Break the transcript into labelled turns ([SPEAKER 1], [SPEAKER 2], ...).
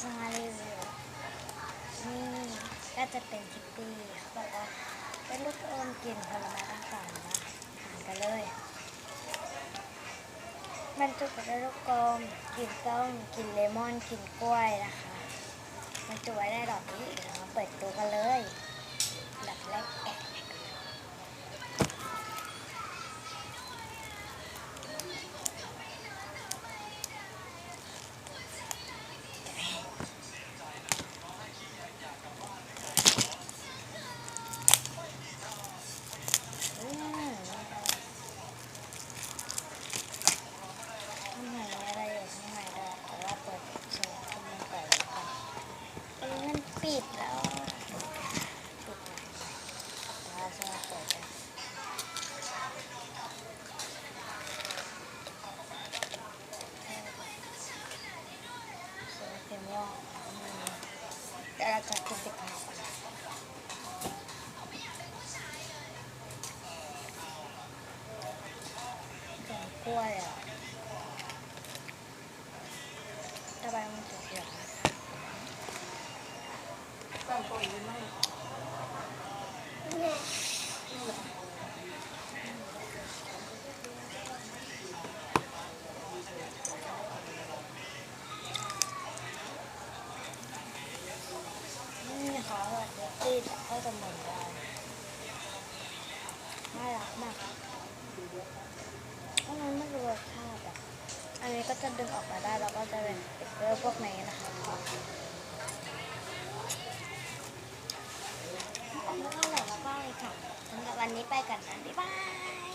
[SPEAKER 1] จะมารีวิวนี่ก็จะเป็นคิตตี้เขาบอกว่าเป็นลูกอมกลิ่นผลไม้ต่างๆนะอ่านกันเลยมันจุไปด้วยลูกอมกลิ่นส้มกลิ่นเลมอนกลิ่นกล้วยนะคะมันจุไว้ได้ดอกนี้เดี๋ยวมาเปิดดูกันเลยดับแรกแกะข้างในอะไรอยู่ข้างในด้วยแต่ว่าเปิดโชว์ขึ้นมาก่อนแล้วกันมันปิดแล้วปิดแต่ว่าจะมาเปิดกันเต็มว่าเดี๋ยวเราจะกินติดขนมกล้วยอ่ะตะไบมันเขียวนี่นะคะแบบตีแต่ก็จะเหมือนกันน่ารักมากเพราะมันไม่รู้รสชาติอ่ะอันนี้ก็จะดึงออกมาได้แล้วก็จะเป็นสติ๊กเกอร์พวกนี้นะคะแล้วก็เหลือมากๆเลยค่ะสำหรับวันนี้ไปกันนะบ๊ายบาย